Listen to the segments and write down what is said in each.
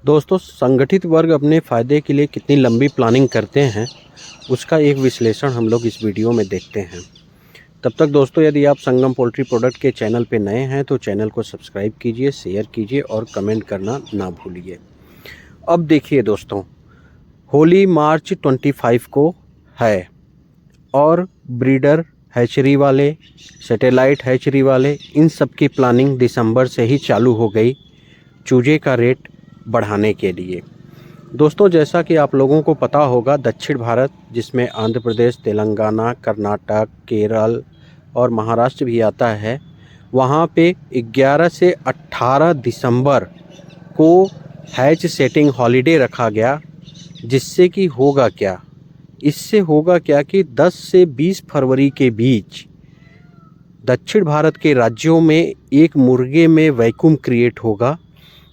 दोस्तों, संगठित वर्ग अपने फ़ायदे के लिए कितनी लंबी प्लानिंग करते हैं, उसका एक विश्लेषण हम लोग इस वीडियो में देखते हैं। तब तक दोस्तों, यदि आप संगम पोल्ट्री प्रोडक्ट के चैनल पे नए हैं तो चैनल को सब्सक्राइब कीजिए, शेयर कीजिए और कमेंट करना ना भूलिए। अब देखिए दोस्तों, होली मार्च 25 को है और ब्रीडर हैचरी वाले, सैटेलाइट हैचरी वाले, इन सब की प्लानिंग दिसंबर से ही चालू हो गई चूजे का रेट बढ़ाने के लिए। दोस्तों, जैसा कि आप लोगों को पता होगा, दक्षिण भारत जिसमें आंध्र प्रदेश, तेलंगाना, कर्नाटक, केरल और महाराष्ट्र भी आता है, वहाँ पे 11 से 18 दिसंबर को हैच सेटिंग हॉलिडे रखा गया। जिससे कि होगा क्या, इससे होगा क्या कि 10 से 20 फरवरी के बीच दक्षिण भारत के राज्यों में एक मुर्गे में वैक्यूम क्रिएट होगा,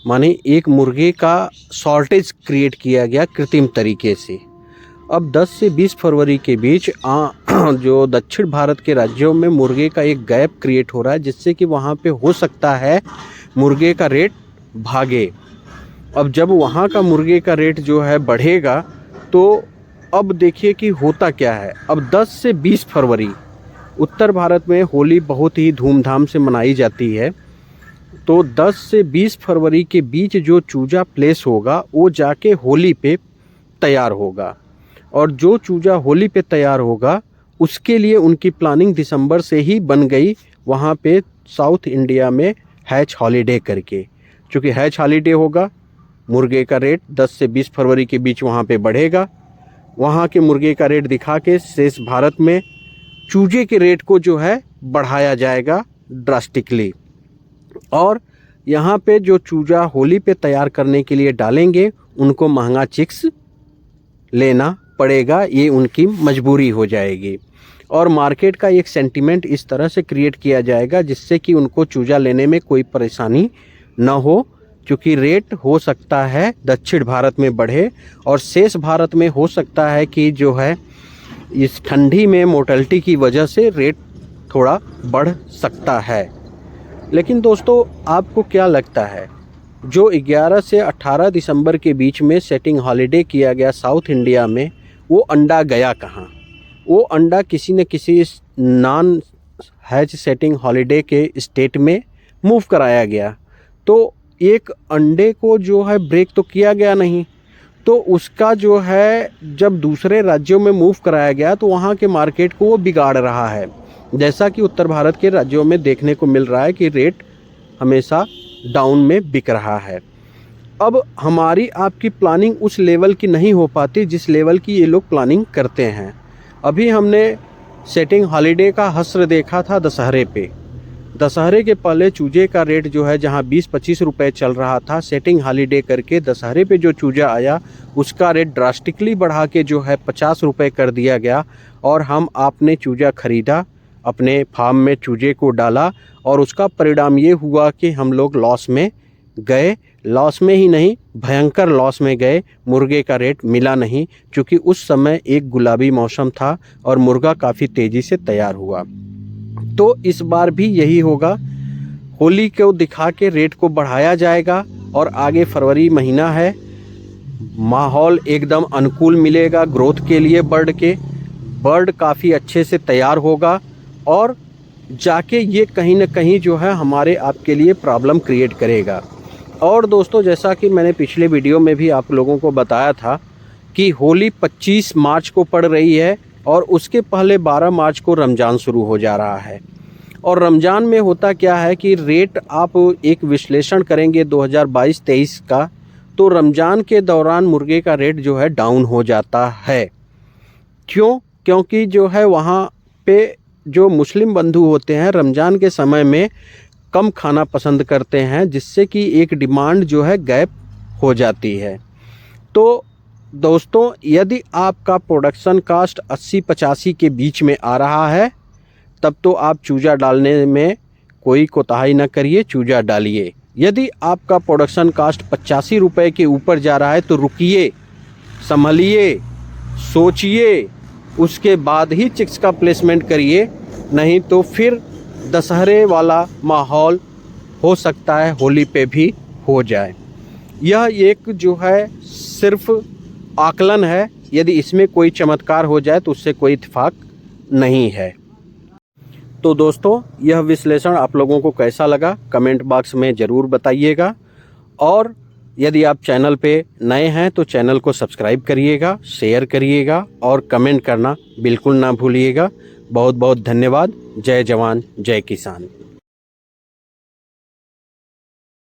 माने एक मुर्गे का शॉर्टेज क्रिएट किया गया कृत्रिम तरीके से। अब 10 से 20 फरवरी के बीच जो दक्षिण भारत के राज्यों में मुर्गे का एक गैप क्रिएट हो रहा है, जिससे कि वहाँ पे हो सकता है मुर्गे का रेट भागे। अब जब वहाँ का मुर्गे का रेट जो है बढ़ेगा, तो अब देखिए कि होता क्या है। अब 10 से 20 फरवरी उत्तर भारत में होली बहुत ही धूमधाम से मनाई जाती है, तो 10 से 20 फरवरी के बीच जो चूजा प्लेस होगा वो जाके होली पे तैयार होगा, और जो चूजा होली पे तैयार होगा उसके लिए उनकी प्लानिंग दिसंबर से ही बन गई, वहाँ पे साउथ इंडिया में हैच हॉलीडे करके। चूँकि हैच हॉलीडे होगा, मुर्गे का रेट 10 से 20 फरवरी के बीच वहाँ पे बढ़ेगा। वहाँ के मुर्गे का रेट दिखा के शेष भारत में चूजे के रेट को जो है बढ़ाया जाएगा ड्रास्टिकली। और यहाँ पे जो चूजा होली पे तैयार करने के लिए डालेंगे, उनको महंगा चिक्स लेना पड़ेगा, ये उनकी मजबूरी हो जाएगी। और मार्केट का एक सेंटीमेंट इस तरह से क्रिएट किया जाएगा जिससे कि उनको चूजा लेने में कोई परेशानी न हो, क्योंकि रेट हो सकता है दक्षिण भारत में बढ़े और शेष भारत में हो सकता है कि जो है इस ठंडी में मोर्टेलिटी की वजह से रेट थोड़ा बढ़ सकता है। लेकिन दोस्तों, आपको क्या लगता है, जो 11 से 18 दिसंबर के बीच में सेटिंग हॉलिडे किया गया साउथ इंडिया में, वो अंडा गया कहाँ? वो अंडा किसी न किसी नॉन हैच सेटिंग हॉलिडे के स्टेट में मूव कराया गया। तो एक अंडे को जो है ब्रेक तो किया गया नहीं, तो उसका जो है जब दूसरे राज्यों में मूव कराया गया तो वहाँ के मार्केट को वो बिगाड़ रहा है। जैसा कि उत्तर भारत के राज्यों में देखने को मिल रहा है कि रेट हमेशा डाउन में बिक रहा है। अब हमारी आपकी प्लानिंग उस लेवल की नहीं हो पाती जिस लेवल की ये लोग प्लानिंग करते हैं। अभी हमने सेटिंग हॉलिडे का हस्र देखा था दशहरे पे। दशहरे के पहले चूजे का रेट जो है जहां 20-25 रुपए चल रहा था, सेटिंग हॉलिडे करके दशहरे पे जो चूजा आया उसका रेट ड्रास्टिकली बढ़ा के जो है 50 रुपए कर दिया गया। और हम आपने चूजा खरीदा, अपने फार्म में चूजे को डाला, और उसका परिणाम ये हुआ कि हम लोग लॉस में गए। लॉस में ही नहीं, भयंकर लॉस में गए। मुर्गे का रेट मिला नहीं, क्योंकि उस समय एक गुलाबी मौसम था और मुर्गा काफ़ी तेज़ी से तैयार हुआ। तो इस बार भी यही होगा, होली को दिखा के रेट को बढ़ाया जाएगा और आगे फरवरी महीना है, माहौल एकदम अनुकूल मिलेगा ग्रोथ के लिए। बर्ड काफ़ी अच्छे से तैयार होगा और जाके ये कहीं ना कहीं जो है हमारे आपके लिए प्रॉब्लम क्रिएट करेगा। और दोस्तों, जैसा कि मैंने पिछले वीडियो में भी आप लोगों को बताया था कि होली 25 मार्च को पड़ रही है और उसके पहले 12 मार्च को रमज़ान शुरू हो जा रहा है। और रमज़ान में होता क्या है कि रेट आप एक विश्लेषण करेंगे 2022-23 का, तो रमज़ान के दौरान मुर्गे का रेट जो है डाउन हो जाता है। क्यों? क्योंकि जो है वहाँ पे जो मुस्लिम बंधु होते हैं रमज़ान के समय में कम खाना पसंद करते हैं, जिससे कि एक डिमांड जो है गैप हो जाती है। तो दोस्तों, यदि आपका प्रोडक्शन कास्ट 80-85 के बीच में आ रहा है, तब तो आप चूजा डालने में कोई कोताही न करिए, चूजा डालिए। यदि आपका प्रोडक्शन कास्ट 85 रुपये के ऊपर जा रहा है तो रुकिए, संभलिए, सोचिए, उसके बाद ही चिक्स का प्लेसमेंट करिए, नहीं तो फिर दशहरे वाला माहौल हो सकता है होली पे भी हो जाए। यह एक जो है सिर्फ आकलन है, यदि इसमें कोई चमत्कार हो जाए तो उससे कोई इत्तेफाक नहीं है। तो दोस्तों, यह विश्लेषण आप लोगों को कैसा लगा कमेंट बॉक्स में ज़रूर बताइएगा, और यदि आप चैनल पे नए हैं तो चैनल को सब्सक्राइब करिएगा, शेयर करिएगा और कमेंट करना बिल्कुल ना भूलिएगा। बहुत बहुत धन्यवाद। जय जवान जय किसान।